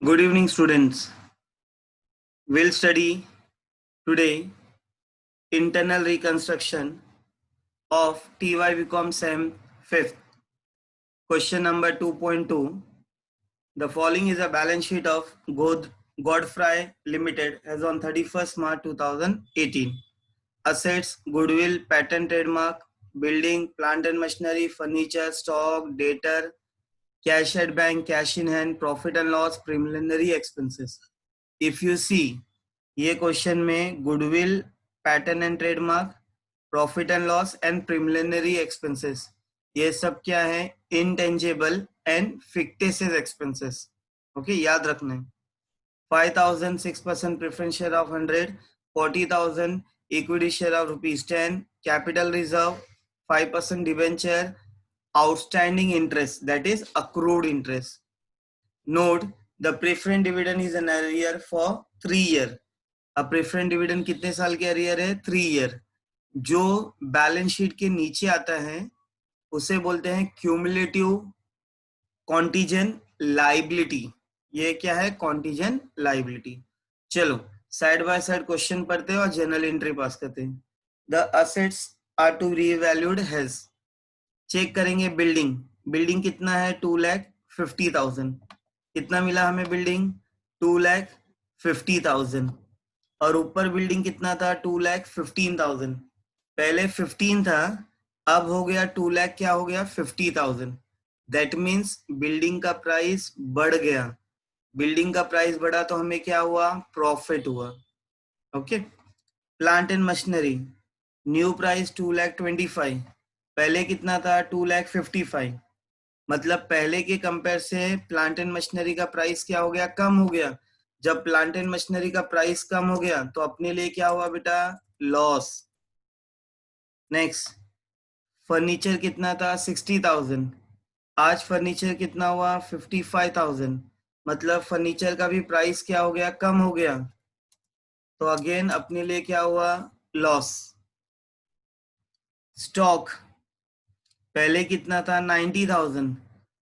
Good evening, students. We'll study today internal reconstruction of TY BCom SEM 5th. Question number 2.2. The following is a balance sheet of Godfrey Limited as on 31st March 2018. Assets, goodwill, patent, trademark, building, plant and machinery, furniture, stock, debtor, cash at bank, cash in hand, profit and loss, preliminary expenses. If you see, ये question में goodwill, pattern and trademark, profit and loss and preliminary expenses, ये सब क्या है? Intangible and fictitious expenses. Okay, याद रखना है. 5,000 6% preference share of 100, 40,000 equity share of ₹10, capital reserve 5% debenture, outstanding interest, that is accrued interest. Note, the preferred dividend is an arrear for 3 year. अब preference dividend कितने साल के arrear है? 3 year. जो balance sheet के नीचे आता है उसे बोलते हैं क्यूमुलेटिव कॉन्टीजेंट लाइबिलिटी. ये क्या है? Contingent liability. चलो साइड बाय साइड क्वेश्चन पढ़ते हैं और जनरल एंट्री पास करते हैं. The assets are to revalued as. Check करेंगे बिल्डिंग. बिल्डिंग कितना है? 2,50,000. कितना मिला हमें बिल्डिंग? 2,50,000. और ऊपर बिल्डिंग कितना था? 2,15,000. पहले 15 था, अब हो गया 2 लाख. क्या हो गया? 50,000. दैट मीन्स बिल्डिंग का प्राइस बढ़ गया. बिल्डिंग का प्राइस बढ़ा तो हमें क्या हुआ? प्रॉफिट हुआ. Okay. Plant and machinery, new price 2,25,000. पहले कितना था? 2,55,000. मतलब पहले के कंपेयर से प्लांट एंड मशीनरी का प्राइस क्या हो गया? कम हो गया. जब प्लांट एंड मशीनरी का प्राइस कम हो गया तो अपने लिए क्या हुआ बेटा? लॉस. नेक्स्ट, फर्नीचर कितना था? 60,000. आज फर्नीचर कितना हुआ? 55,000. मतलब फर्नीचर का भी प्राइस क्या हो गया? कम हो गया. तो अगेन अपने लिए क्या हुआ? लॉस. स्टॉक पहले कितना था? 90,000.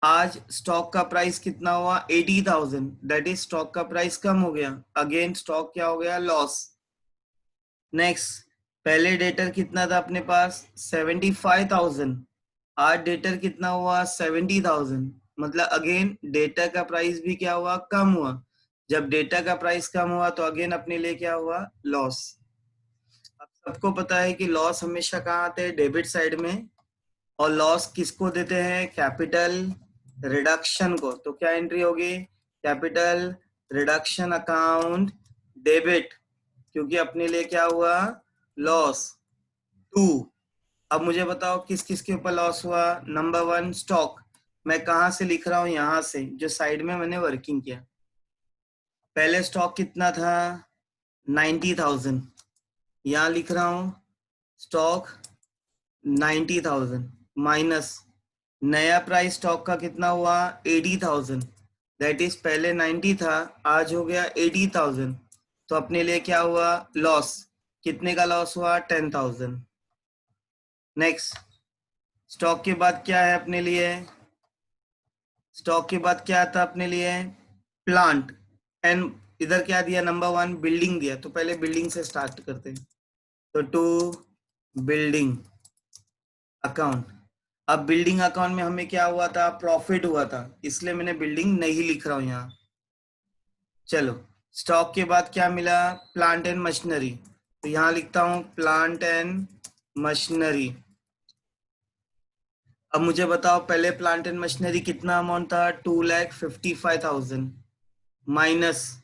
आज स्टॉक का प्राइस कितना हुआ? 80,000. दैट इज स्टॉक का प्राइस कम हो गया. अगेन स्टॉक क्या हो गया? लॉस. नेक्स्ट, पहले डेटर कितना था अपने पास? 75,000. आज डेटर कितना हुआ? 70,000. मतलब अगेन डेटा का प्राइस भी क्या हुआ? कम हुआ. जब डेटा का प्राइस कम हुआ तो अगेन अपने लिए क्या हुआ? लॉस. अब सबको पता है कि लॉस हमेशा कहाँ आते हैं? डेबिट साइड में. और लॉस किसको देते हैं? कैपिटल रिडक्शन को. तो क्या एंट्री होगी? Capital reduction account debit. क्योंकि अपने लिए क्या हुआ? लॉस. 2. अब मुझे बताओ किस किस के ऊपर लॉस हुआ? Number 1 stock. मैं कहां से लिख रहा हूं? यहां से, जो साइड में मैंने वर्किंग किया. पहले स्टॉक कितना था? 90,000. यहां लिख रहा हूं स्टॉक 90,000 माइनस नया प्राइस स्टॉक का कितना हुआ? 80,000. दैट इज पहले 90 था, आज हो गया 80,000. तो अपने लिए क्या हुआ? लॉस. कितने का लॉस हुआ? 10,000. नेक्स्ट, स्टॉक के बाद क्या है अपने लिए? स्टॉक के बाद क्या था अपने लिए? प्लांट. एंड इधर क्या दिया? नंबर 1 बिल्डिंग दिया. तो पहले बिल्डिंग से स्टार्ट करते हैं. तो 2 बिल्डिंग अकाउंट. अब बिल्डिंग अकाउंट में हमें क्या हुआ था? प्रॉफिट हुआ था, इसलिए मैंने बिल्डिंग नहीं लिख रहा हूं यहां. चलो, स्टॉक के बाद क्या मिला? Plant and machinery. तो यहां लिखता हूं प्लांट एंड मशीनरी. अब मुझे बताओ पहले प्लांट एंड मशीनरी कितना अमाउंट था? 2,55,000 माइनस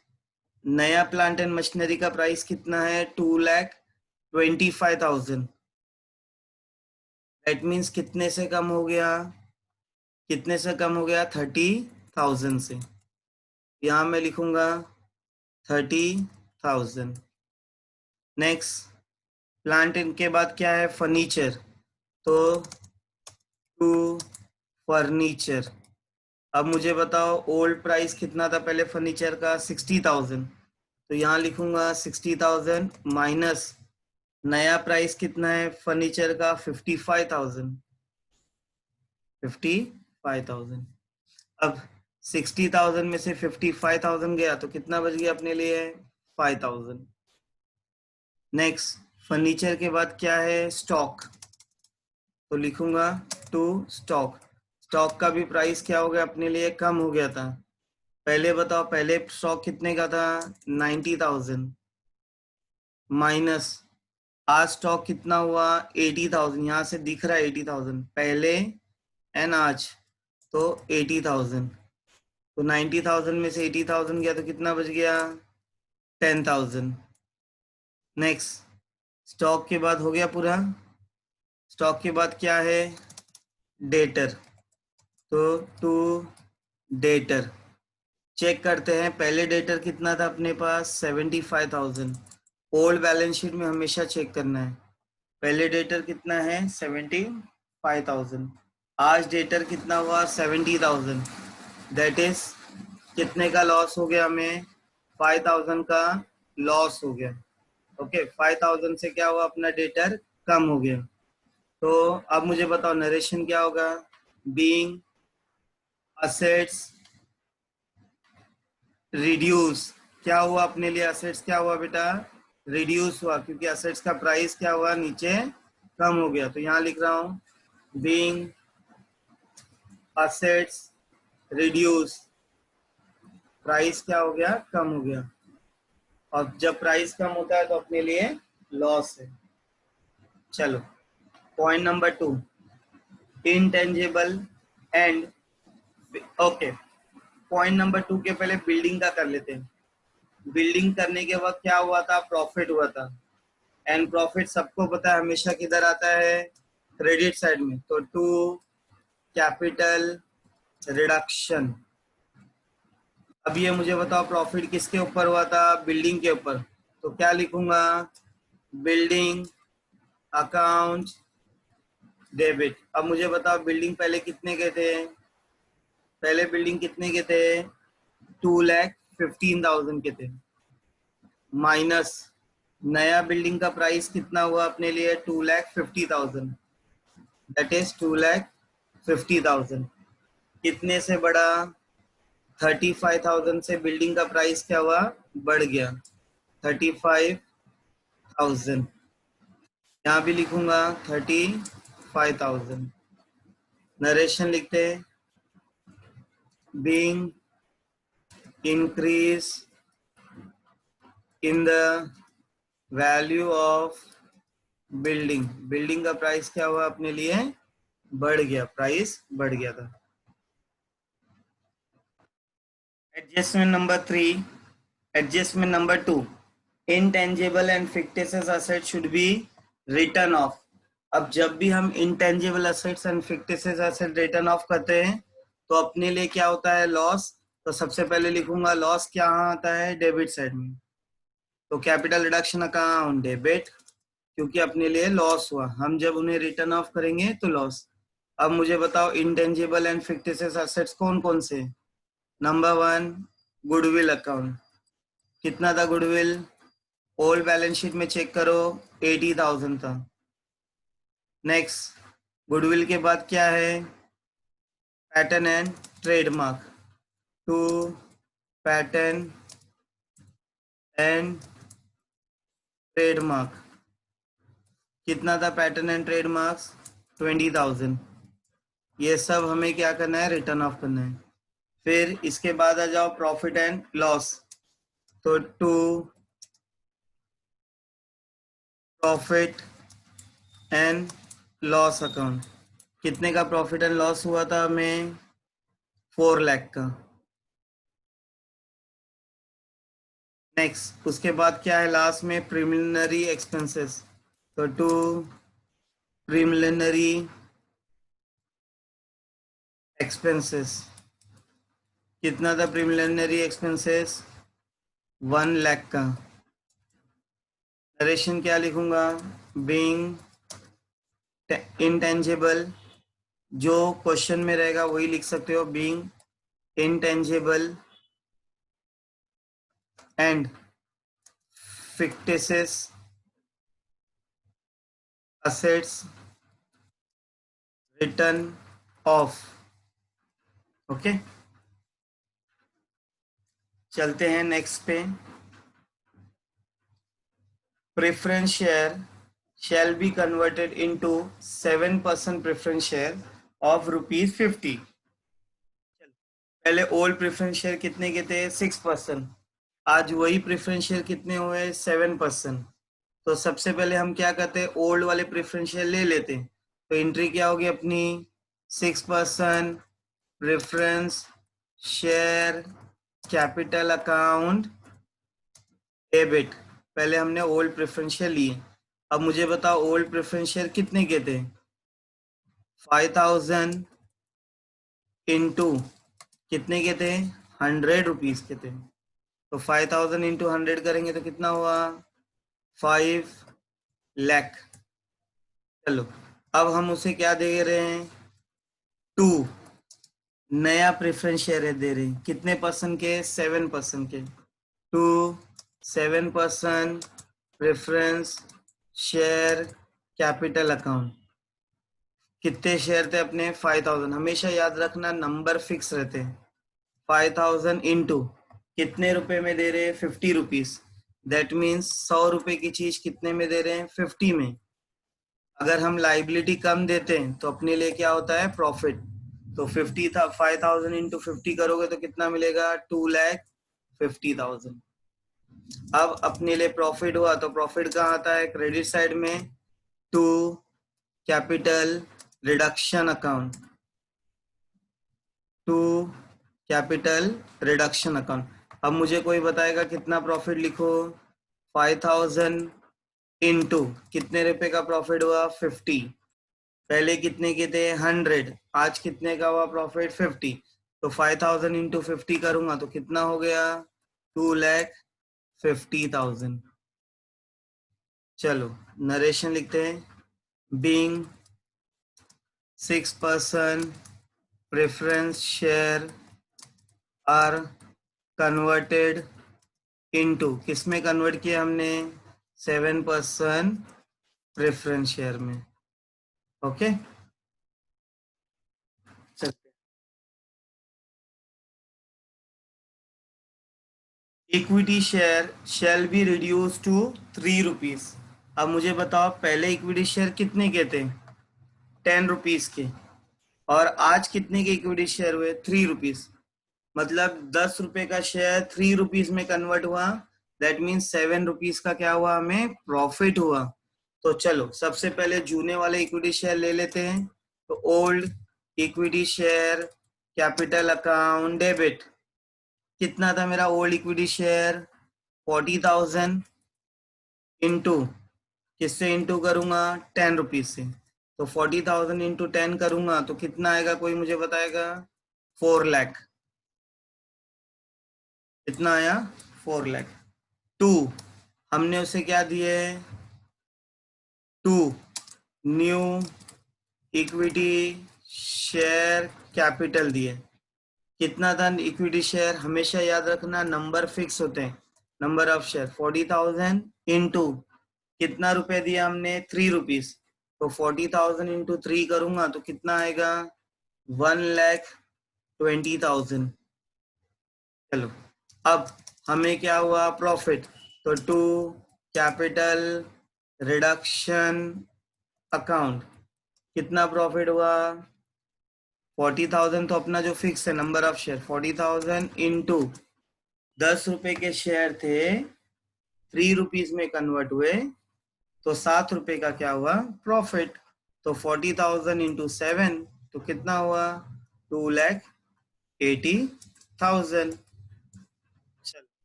नया प्लांट एंड मशीनरी का प्राइस कितना है? 2,25,000. दैट मीन्स कितने से कम हो गया? कितने से कम हो गया? 30,000 से. यहां मैं लिखूंगा 30,000. नेक्स्ट, प्लांट के बाद क्या है? फर्नीचर. तो 2 फर्नीचर. अब मुझे बताओ ओल्ड प्राइस कितना था पहले फर्नीचर का? 60,000. तो यहाँ लिखूंगा 60,000 माइनस नया प्राइस कितना है फर्नीचर का? 55,000. 55,000. अब 60,000 में से 55,000 गया तो कितना बच गया अपने लिए? 5,000। नेक्स्ट, फर्नीचर के बाद क्या है? स्टॉक। तो लिखूंगा टू स्टॉक। स्टॉक का भी प्राइस क्या हो गया अपने लिए? कम हो गया था। पहले बताओ, पहले स्टॉक कितने का था? 90,000 माइनस आज स्टॉक कितना हुआ? 80,000। यहाँ से दिख रहा है 80,000 पहले एंड आज, तो 80,000। तो 90,000 में से 80,000 गया तो कितना बच गया? 10,000। नेक्स्ट, स्टॉक के बाद हो गया पूरा। स्टॉक के बाद क्या है? डेटर। तो टू डेटर। चेक करते हैं, पहले डेटर कितना था अपने पास? 75,000। ओल्ड बैलेंस शीट में हमेशा चेक करना है। पहले डेटर कितना है? 75,000। आज डेटर कितना हुआ? 70,000। दैट इज कितने का लॉस हो गया हमें? 5,000 का लॉस हो गया। ओके, 5,000 से क्या हुआ? अपना डेटर कम हो गया। तो अब मुझे बताओ नरेशन क्या होगा? Being assets reduce. क्या हुआ अपने लिए? असेट्स क्या हुआ बेटा? रिड्यूस हुआ, क्योंकि असेट्स का प्राइस क्या हुआ? नीचे कम हो गया। तो यहाँ लिख रहा हूं बीइंग असेट्स रिड्यूस, प्राइस क्या हो गया? कम हो गया। और जब प्राइस कम होता है तो अपने लिए लॉस है। चलो, point number 2, intangible and, okay, point number 2 के पहले बिल्डिंग का कर लेते हैं। बिल्डिंग करने के वक्त क्या हुआ था? प्रॉफिट हुआ था। एंड प्रॉफिट सबको पता है हमेशा किधर आता है? क्रेडिट साइड में। तो टू कैपिटल रिडक्शन। अब ये मुझे बताओ प्रॉफिट किसके ऊपर हुआ था? बिल्डिंग के ऊपर। तो क्या लिखूंगा? Building account debit. अब मुझे बताओ बिल्डिंग पहले कितने के थे? पहले बिल्डिंग कितने के थे? 2,15,000 के थे। माइनस नया बिल्डिंग का प्राइस कितना हुआ अपने लिए? 2,50,000। That is 2,50,000। कितने से बढ़ा? 35,000 से बिल्डिंग का प्राइस क्या हुआ? बढ़ गया 35,000। यहाँ भी लिखूंगा 35,000। नरेशन लिखते हैं, being increase in the value of building. Building का प्राइस क्या हुआ अपने लिए? बढ़ गया, प्राइस बढ़ गया था। Adjustment number 3, adjustment number 2, intangible and fictitious assets should be written off। अब जब भी हम intangible assets and fictitious assets written off करते हैं तो अपने लिए क्या होता है? लॉस। तो सबसे पहले लिखूंगा लॉस क्या आता है? डेबिट साइड में। तो कैपिटल रिडक्शन अकाउंट डेबिट, क्योंकि अपने लिए लॉस हुआ, हम जब उन्हें रिटर्न ऑफ करेंगे तो लॉस। अब मुझे बताओ इंटेंजिबल एंड फिक्टिशियस एसेट्स कौन कौन से? Number 1, goodwill account. कितना था गुडविल? ओल्ड बैलेंस शीट में चेक करो, 80,000 था। नेक्स्ट, गुडविल के बाद क्या है? Patent and trademark. To patent and trademark. कितना था पैटर्न एंड ट्रेडमार्क्स? 20,000। ये सब हमें क्या करना है? रिटर्न ऑफ करना है। फिर इसके बाद आ जाओ प्रॉफिट एंड लॉस। तो to profit and loss account. कितने का प्रॉफिट एंड लॉस हुआ था हमें? 4 लाख का। नेक्स्ट, उसके बाद क्या है लास्ट में? Preliminary expenses. तो टू प्रिलिमिनरी एक्सपेंसेस। कितना था प्रिलिमिनरी एक्सपेंसेस? 1 लाख का। नरेशन क्या लिखूंगा? बीइंग इंटेंजिबल, जो क्वेश्चन में रहेगा वही लिख सकते हो, being intangible and fictitious assets written off। Okay, चलते हैं नेक्स्ट पे। Preference share shall be converted into 7% preference share of ₹50। पहले ओल्ड प्रेफरेंस शेयर कितने के थे? 6%। आज वही प्रेफरेंस शेयर कितने हुए? 7%। तो सबसे पहले हम क्या करते हैं? ओल्ड वाले प्रेफरेंस शेयर ले लेते हैं। तो एंट्री क्या होगी अपनी? 6% preference share capital account debit. पहले हमने ओल्ड प्रेफरेंस शेयर लिए। अब मुझे बताओ ओल्ड प्रेफरेंस शेयर कितने के थे? 5000 इंटू कितने के थे? ₹100 के थे। तो 5000 इंटू 100 करेंगे तो कितना हुआ? 5 लाख। चलो अब हम उसे क्या दे रहे हैं? 2 नया प्रेफरेंस शेयर दे रहे हैं। कितने परसेंट के? 7% के। 2 7% प्रेफरेंस शेयर कैपिटल अकाउंट। कितने शेयर थे अपने? 5000। हमेशा याद रखना नंबर फिक्स रहते हैं। 5000 इंटू कितने रुपए में दे रहे हैं? ₹50। दैट मीन्स 100 रुपए की चीज कितने में दे रहे हैं? 50 में। अगर हम लाइबिलिटी कम देते हैं तो अपने लिए क्या होता है? प्रॉफिट। तो 50 था, 5000 इंटू 50 करोगे तो कितना मिलेगा? 2,50,000। अब अपने लिए प्रॉफिट हुआ तो प्रॉफिट कहाँ आता है? क्रेडिट साइड में, to capital reduction account. To capital reduction account. अब मुझे कोई बताएगा कितना प्रॉफिट लिखो? 5000 इंटू कितने रुपए का प्रॉफिट हुआ? 50। पहले कितने के थे? 100। आज कितने का हुआ प्रॉफिट? 50। तो 5000 इंटू 50 करूंगा तो कितना हो गया? 2,50,000। चलो नरेशन लिखते हैं। Being 6% preference share are converted into, किसमें कन्वर्ट किया हमने? 7% प्रेफरेंस शेयर में। Okay equity share shall be reduce to ₹3। अब मुझे बताओ पहले इक्विटी शेयर कितने के थे? ₹10 के। और आज कितने के इक्विटी शेयर हुए? ₹3। मतलब ₹10 का शेयर ₹3 में कन्वर्ट हुआ। दैट मीन्स ₹7 का क्या हुआ? हमें प्रॉफिट हुआ। तो चलो सबसे पहले जूने वाले इक्विटी शेयर ले लेते हैं। तो old equity share capital account debit. कितना था मेरा ओल्ड इक्विटी शेयर? 40,000 इंटू किससे इंटू करूंगा? ₹10 से। तो 40,000 इंटू 10 करूंगा तो कितना आएगा? कोई मुझे बताएगा? 4 लाख। कितना आया? 4 लाख। टू हमने उसे क्या दिए? 2 न्यू इक्विटी शेयर कैपिटल दिए। कितना था इक्विटी शेयर? हमेशा याद रखना नंबर फिक्स होते हैं। नंबर ऑफ शेयर 40,000 इंटू कितना रुपए दिया हमने? ₹3। तो 40,000 इंटू 3 करूंगा तो कितना आएगा? 1,20,000। चलो अब हमें क्या हुआ? प्रॉफिट। तो टू कैपिटल रिडक्शन अकाउंट कितना प्रॉफिट हुआ? 40,000 तो अपना जो फिक्स है नंबर ऑफ शेयर, 40,000 इंटू ₹10 के शेयर थे, ₹3 में कन्वर्ट हुए तो ₹7 का क्या हुआ? प्रॉफिट। तो 40,000 इंटू 7 तो कितना हुआ? 2,80,000।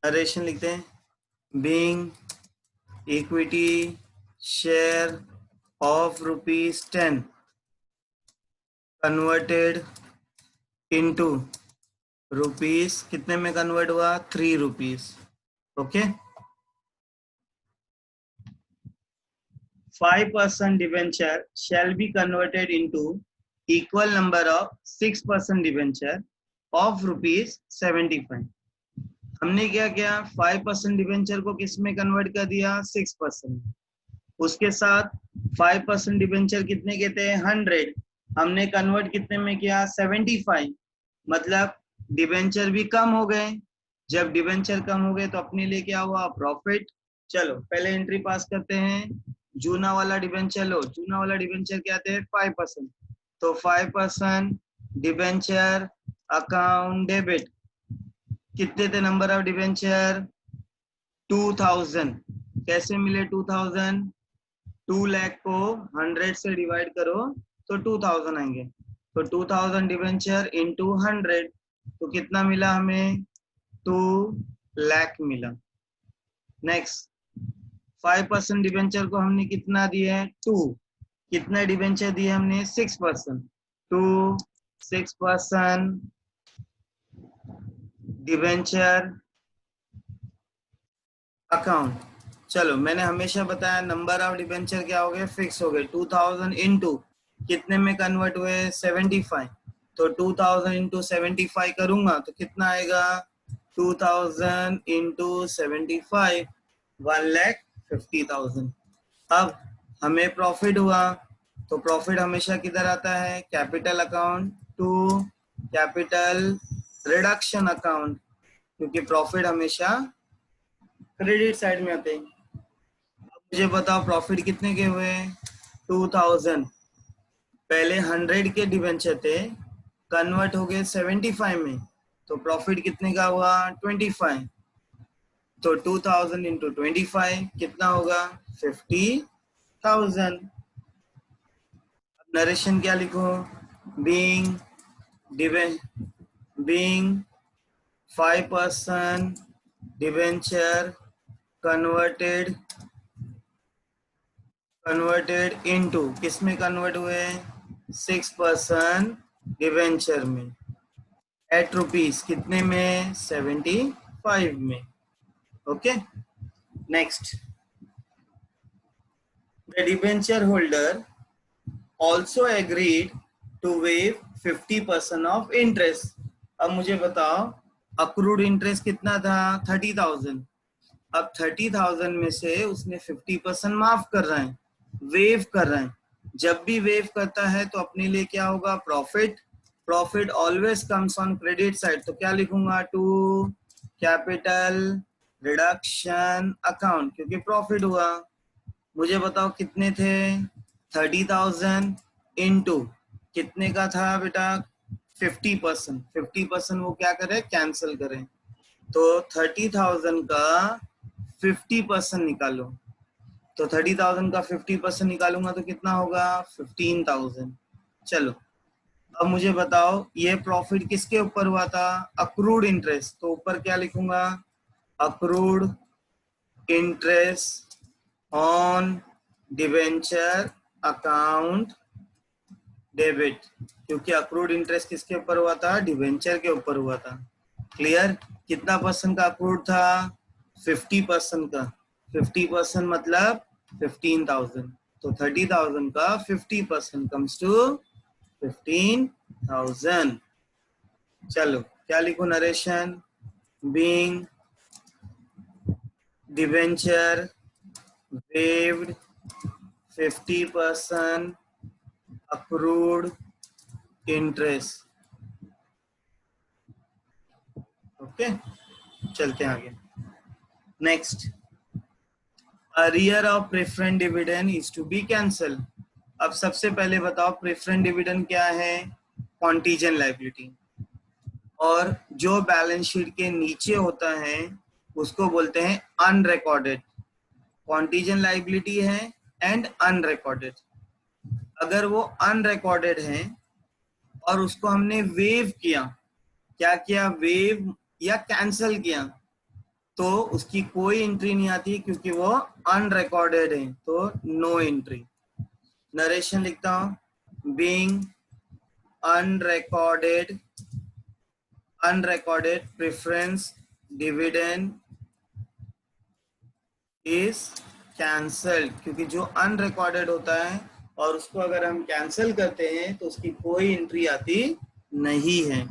नरेशन लिखते हैं। Being equity share of ₹10 converted into rupees कितने में कन्वर्ट हुआ? ₹3। Okay 5% debenture shall be converted into equal number of 6% debenture of ₹75। हमने क्या किया? 5% डिवेंचर को किस में कन्वर्ट कर दिया? 6%। उसके साथ 5% डिवेंचर कितने के थे? 100। हमने कन्वर्ट कितने में किया? 75। मतलब डिवेंचर भी कम हो गए जब डिवेंचर कम हो गए तो अपने लिए क्या हुआ, प्रॉफिट। चलो पहले एंट्री पास करते हैं। जूना वाला डिवेंचर लो, जूना वाला डिवेंचर क्या थे, 5%। तो 5% डिवेंचर अकाउंट डेबिट। कितने थे नंबर ऑफ डिवेंचर, 2000। कैसे मिले 2000, 2 लाख को 100 से डिवाइड करो तो 2000 आएंगे। तो 2000 डिवेंचर इंटू 100, तो कितना मिला हमें, 2 लाख मिला। नेक्स्ट, 5% डिवेंचर को हमने कितना दिए, 2। कितना डिवेंचर दिए हमने, 6%। To 6% debenture account. चलो मैंने हमेशा बताया नंबर ऑफ डिवेंचर क्या हो गए, फिक्स हो गए। 2000 इंटू कितने में कन्वर्ट हुए, 75। तो 2000 इंटू 75 करूंगा तो कितना आएगा, 2000 इंटू 75, 1,50,000। अब हमें प्रॉफिट हुआ, तो प्रॉफिट हमेशा किधर आता है, capital account to capital reduction account, क्योंकि प्रॉफिट हमेशा क्रेडिट साइड में आते हैं। मुझे बताओ प्रॉफिट कितने के हुए, 2000। पहले 100 के डिवेंचर थे, कन्वर्ट हो गए 75 में, तो प्रॉफिट कितने का हुआ, 25। तो 2000 इंटू 25 कितना होगा, 50,000। नरेशन क्या लिखो, being being 5% debenture converted into, किस में कन्वर्ट हुए, 6% डिवेंचर में, एट रुपीज कितने में, 75 में। Okay, next, the debenture holder also agreed to waive 50% of interest. अब मुझे बताओ अक्रूड इंटरेस्ट कितना था, 30,000। अब 30,000 में से उसने 50% माफ कर रहा है, वेव कर रहा है। जब भी वेव करता है तो अपने लिए क्या होगा, profit. Profit always comes on credit side, तो क्या लिखूंगा, टू कैपिटल रिडक्शन अकाउंट, क्योंकि प्रॉफिट हुआ। मुझे बताओ कितने थे, 30,000 इंटू कितने का था बेटा, 50%। 50% वो क्या करें, कैंसिल करें। तो 30,000 का 50% निकालो, तो 30,000 का 50% निकालूंगा तो कितना होगा, 15,000। चलो अब मुझे बताओ ये प्रॉफिट किसके ऊपर हुआ था, अक्रूड इंटरेस्ट। तो ऊपर क्या लिखूंगा, accrued interest on debenture account debit, क्योंकि अक्रूड इंटरेस्ट किसके ऊपर हुआ था, डिवेंचर के ऊपर हुआ था। क्लियर, कितना परसेंट का अक्रूड था, 50% का। 50% मतलब 15,000। तो 30,000 का 50% कम्स टू 15,000। चलो क्या लिखो, narration, being debenture waived 50% accrued interest। Okay, चलते हैं आगे। Next, arrear of preference dividend is to be cancel. अब सबसे पहले बताओ प्रेफरेंस डिविडेंड क्या है, कॉन्टीजेंट लायबिलिटी, और जो बैलेंस शीट के नीचे होता है उसको बोलते हैं अनरिकॉर्डेड। कॉन्टीजेंट लायबिलिटी है एंड अनरिकॉर्डेड। अगर वो अनरिकॉर्डेड है और उसको हमने वेव किया, क्या किया, वेव या कैंसल किया, तो उसकी कोई एंट्री नहीं आती क्योंकि वो अनरिकॉर्डेड है, तो नो एंट्री। नरेशन लिखता हूं, being unrecorded preference dividend is cancelled, क्योंकि जो अनरिकॉर्डेड होता है और उसको अगर हम कैंसिल करते हैं तो उसकी कोई एंट्री आती नहीं है।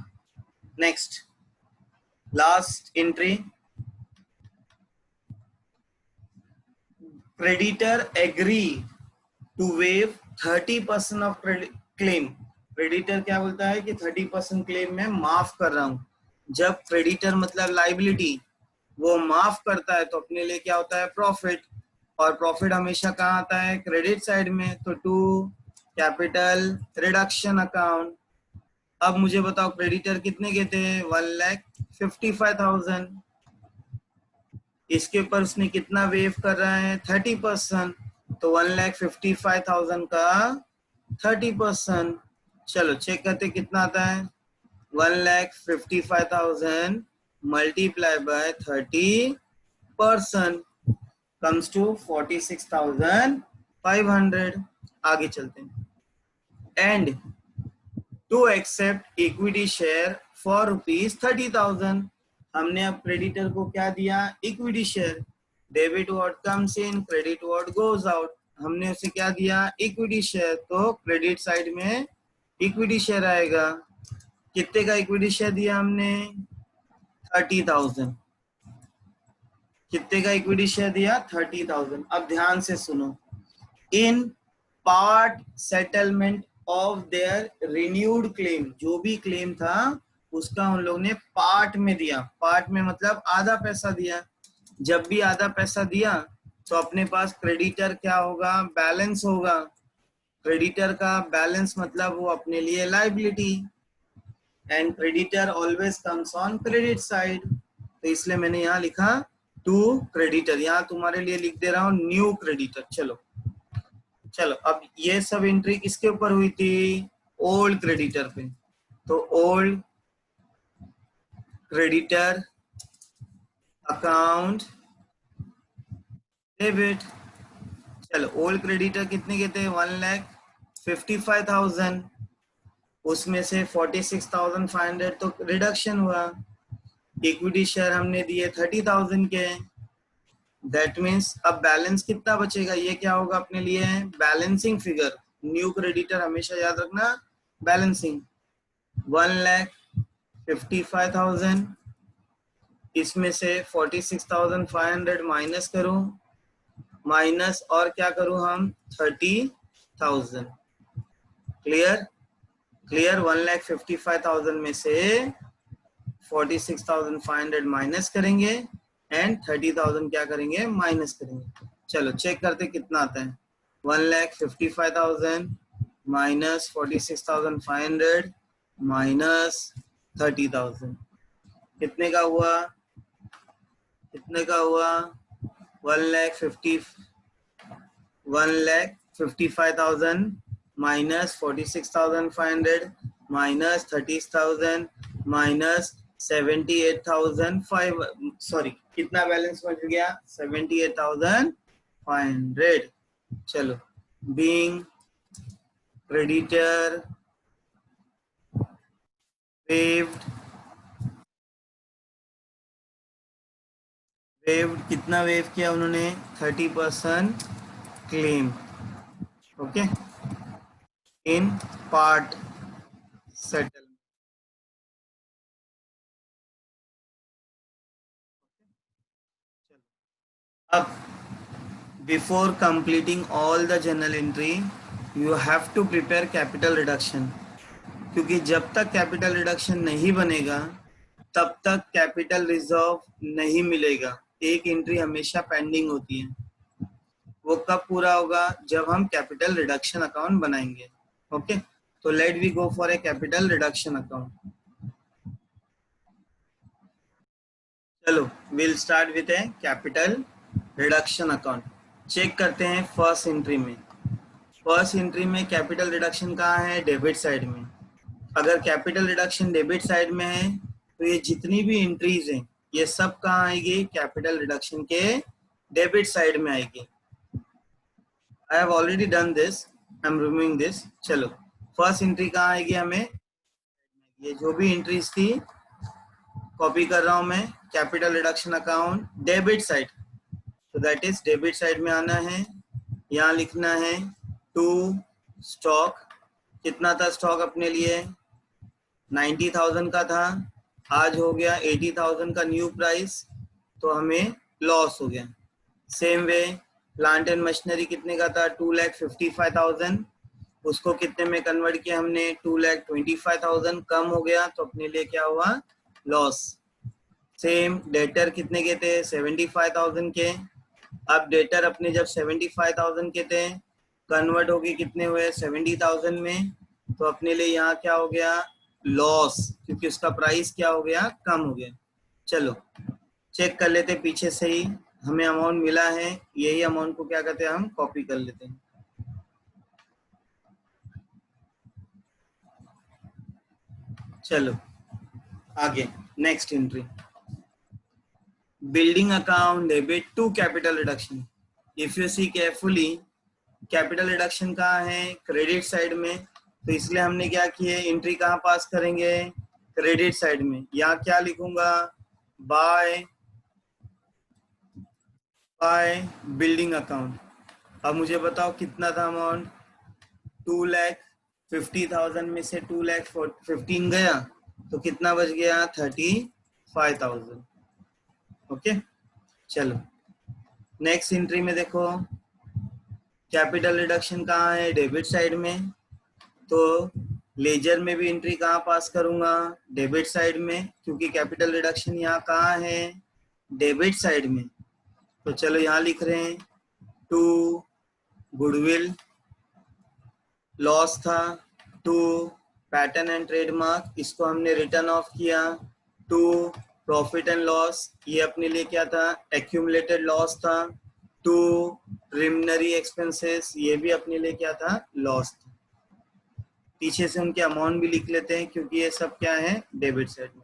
Next, last entry, creditor agree to waive 30% of claim. Creditor क्या बोलता है कि 30% क्लेम में माफ कर रहा हूं। जब क्रेडिटर मतलब लाइबिलिटी वो माफ करता है तो अपने लिए क्या होता है, प्रॉफिट। और प्रॉफिट हमेशा कहाँ आता है, क्रेडिट साइड में। तो टू कैपिटल रिडक्शन अकाउंट। अब मुझे बताओ क्रेडिटर कितने के थे, 1,55,000। इसके ऊपर उसने कितना वेव कर रहा है, 30%। तो 1,55,000 का 30%। चलो चेक करते कितना आता है, 1,55,000 मल्टीप्लाई बाय 30% कम्स टू 46,500। आगे चलते हैं। And to accept equity share for ₹30,000। हमने अब क्रेडिटर को क्या दिया, equity share. Debit what comes in, credit what goes out. हमने उसे क्या दिया, इक्विटी शेयर। तो क्रेडिट साइड में इक्विटी शेयर आएगा। कितने का इक्विटी शेयर दिया हमने, 30,000। कितने का इक्विटी शेयर दिया, 30,000। अब ध्यान से सुनो, in part settlement of their renewed claim, जो भी क्लेम था उसका उन लोगों ने पार्ट में दिया। पार्ट में मतलब आधा पैसा दिया। जब भी आधा पैसा दिया तो अपने पास क्रेडिटर क्या होगा, बैलेंस होगा। क्रेडिटर का बैलेंस मतलब वो अपने लिए liability. And creditor always comes on credit side. तो इसलिए मैंने यहाँ लिखा टू क्रेडिटर। यहाँ तुम्हारे लिए लिख दे रहा हूँ न्यू क्रेडिटर। चलो चलो, अब ये सब एंट्री किसके ऊपर हुई थी, ओल्ड क्रेडिटर पे। तो ओल्ड क्रेडिटर अकाउंट डेबिट। चलो ओल्ड क्रेडिटर कितने के थे, 1,55,000। उसमें से 46,500 तो रिडक्शन हुआ। इक्विटी शेयर हमने दिए 30,000 के। दैट मीन्स अब बैलेंस कितना बचेगा, ये क्या होगा अपने लिए, बैलेंसिंग फिगर। न्यू क्रेडिटर हमेशा याद रखना, बैलेंसिंग। 1,55,000, इसमें से 46,500 माइनस करूं, माइनस और क्या करूं हम, 30,000। Clear, clear. 1,55,000 में से 46,500 माइनस करेंगे एंड 30,000 क्या करेंगे, माइनस करेंगे। चलो चेक करते कितना आता है, 1,55,000 माइनस 46,500 माइनस 30,000 कितने का हुआ, कितने का हुआ, 1,55,000 माइनस 46,500 माइनस 30,000 माइनस 78,500, सॉरी कितना बैलेंस बच गया, 78,500। चलो, बीइंग क्रेडिटर वेव्ड, वेव्ड कितना वेव किया उन्होंने, 30% claim. Okay, in part settle. अब before completing all the journal entry you have to prepare capital reduction. क्योंकि जब तक कैपिटल रिडक्शन नहीं बनेगा तब तक कैपिटल रिजर्व नहीं मिलेगा। एक एंट्री हमेशा पेंडिंग होती है। वो कब पूरा होगा, जब हम कैपिटल रिडक्शन अकाउंट बनाएंगे। ओके, तो let we go for a capital reduction account. चलो will start with a capital reduction account. Check करते हैं फर्स्ट एंट्री में। फर्स्ट एंट्री में कैपिटल रिडक्शन कहाँ है, डेबिट साइड में। अगर कैपिटल रिडक्शन डेबिट साइड में है तो ये जितनी भी एंट्रीज हैं ये सब कहाँ आएगी, कैपिटल रिडक्शन के डेबिट साइड में आएगी। I have already done this, I am removing this. चलो फर्स्ट एंट्री कहाँ आएगी हमें, ये जो भी एंट्रीज थी कॉपी कर रहा हूं मैं, capital reduction account debit side. तो दैट इज डेबिट साइड में आना है। यहाँ लिखना है टू स्टॉक। कितना था स्टॉक अपने लिए, 90,000 का था, आज हो गया 80,000 का न्यू प्राइस, तो हमें लॉस हो गया। Same way plant and machinery कितने का था, 2,55,000, उसको कितने में कन्वर्ट किया हमने, 2,25,000 कम हो गया, तो अपने लिए क्या हुआ, लॉस। सेम डेटर कितने के थे 75,000 के। अब डेटर अपने जब 75,000 के थे कन्वर्ट होके कितने हुए 70,000 में, तो अपने लिए यहाँ क्या हो गया लॉस, क्योंकि उसका प्राइस क्या हो गया कम हो गया। चलो चेक कर लेते पीछे से ही हमें अमाउंट मिला है, यही अमाउंट को क्या कहते हैं हम कॉपी कर लेते हैं। चलो आगे next entry, building account debit to capital reduction. If you see carefully capital reduction कहाँ है क्रेडिट साइड में, तो इसलिए हमने क्या किया एंट्री कहाँ पास करेंगे क्रेडिट साइड में। यहाँ क्या लिखूंगा बाय बाय बिल्डिंग अकाउंट। अब मुझे बताओ कितना था अमाउंट 2,50,000 में से 2,15 गया तो कितना बच गया 35,000। ओके चलो नेक्स्ट एंट्री में देखो कैपिटल रिडक्शन कहाँ है डेबिट साइड में, तो लेजर में भी एंट्री कहाँ पास करूंगा डेबिट साइड में, क्योंकि कैपिटल रिडक्शन यहाँ कहाँ है डेबिट साइड में। तो चलो यहाँ लिख रहे हैं टू गुडविल लॉस था, टू पैटर्न एंड ट्रेडमार्क इसको हमने रिटर्न ऑफ किया, टू प्रॉफिट एंड लॉस ये अपने लिए क्या था एक्यूमुलेटेड लॉस था, टू प्रिलिमिनरी एक्सपेंसेस ये भी अपने लिए क्या था लॉस था। पीछे से उनके अमाउंट भी लिख लेते हैं क्योंकि ये सब क्या है डेबिट साइड में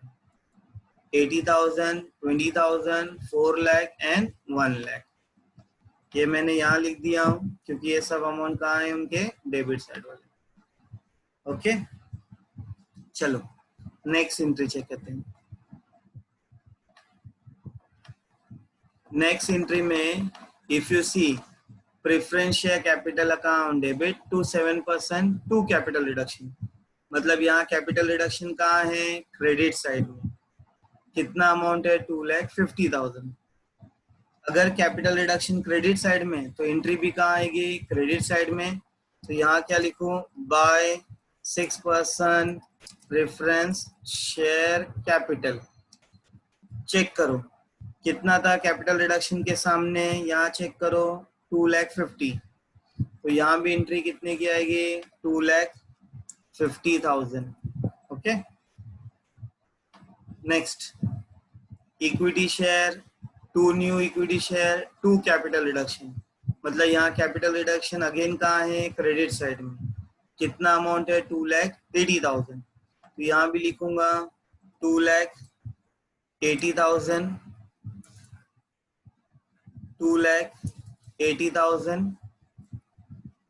80,000 20,000 4 लाख एंड 1 लाख, ये मैंने यहाँ लिख दिया हूँ क्योंकि ये सब अमाउंट कहाँ है उनके डेबिट साइड वाले। ओके चलो नेक्स्ट एंट्री चेक करते हैं। नेक्स्ट एंट्री में if you see preference share capital account debit to 7% to capital reduction, मतलब यहाँ कैपिटल रिडक्शन कहाँ है क्रेडिट साइड में, कितना अमाउंट है 2,50,000। अगर कैपिटल रिडक्शन क्रेडिट साइड में तो एंट्री भी कहाँ आएगी क्रेडिट साइड में, तो यहाँ क्या लिखूं by 6% preference share capital. Check करो कितना था कैपिटल रिडक्शन के सामने, यहाँ चेक करो 2,50,000, तो यहाँ भी एंट्री कितने की आएगी 2,50,000। Okay next equity share to new equity share to capital reduction, मतलब यहाँ कैपिटल रिडक्शन अगेन कहाँ है क्रेडिट साइड में, कितना अमाउंट है 2,80,000, तो यहाँ भी लिखूंगा 2,80,000 2,80,000।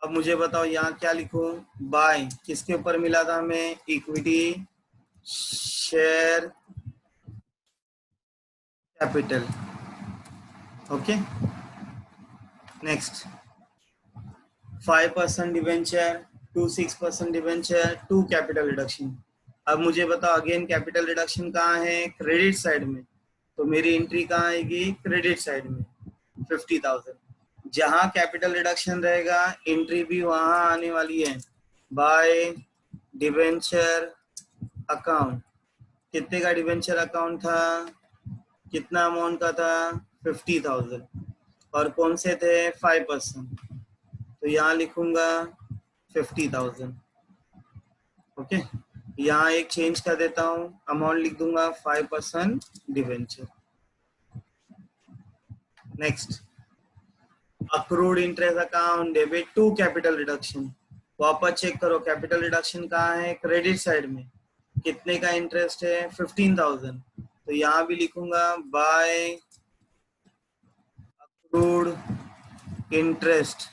अब मुझे बताओ यहाँ क्या लिखूं बाय किसके ऊपर मिला था हमें equity share capital. Okay next 5% debenture to 6% debenture to capital reduction. अब मुझे बताओ अगेन कैपिटल रिडक्शन कहाँ है क्रेडिट साइड में, तो मेरी एंट्री कहाँ आएगी क्रेडिट साइड में 50,000। जहां कैपिटल रिडक्शन रहेगा एंट्री भी वहां आने वाली है बाय डिवेंचर अकाउंट। कितने का डिवेंचर अकाउंट था, कितना अमाउंट का था 50,000 और कौन से थे 5%, तो यहाँ लिखूंगा 50,000। ओके यहाँ एक चेंज कर देता हूँ अमाउंट लिख दूंगा 5% debenture. Next accrued interest account debit to capital reduction, वापस चेक करो कैपिटल रिडक्शन कहाँ है क्रेडिट साइड में, कितने का इंटरेस्ट है 15,000, तो यहाँ भी लिखूंगा बाय अक्रूड इंटरेस्ट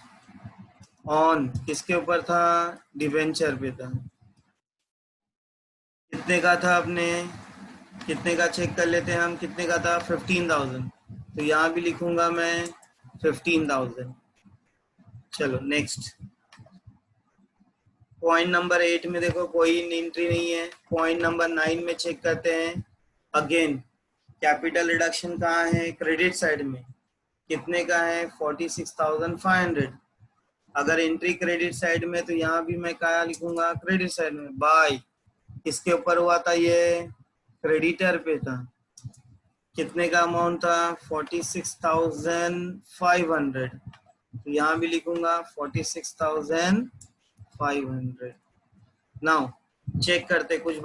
ऑन किसके ऊपर था डिवेंचर पे था, कितने का था अपने कितने का चेक कर लेते हैं हम, कितने का था 15,000, तो यहाँ भी लिखूंगा मैं 15,000। चलो नेक्स्ट पॉइंट नंबर 8 में देखो कोई एंट्री नहीं है, पॉइंट नंबर 9 में चेक करते हैं अगेन कैपिटल रिडक्शन कहाँ है क्रेडिट साइड में, कितने का है 46,500। अगर एंट्री क्रेडिट साइड में तो यहाँ भी मैं क्या लिखूंगा क्रेडिट साइड में बाय किसके ऊपर हुआ था ये क्रेडिटर पे था, कितने का अमाउंट था 46,500, तो यहाँ भी लिखूंगा 46,500। नाउ चेक करते कुछ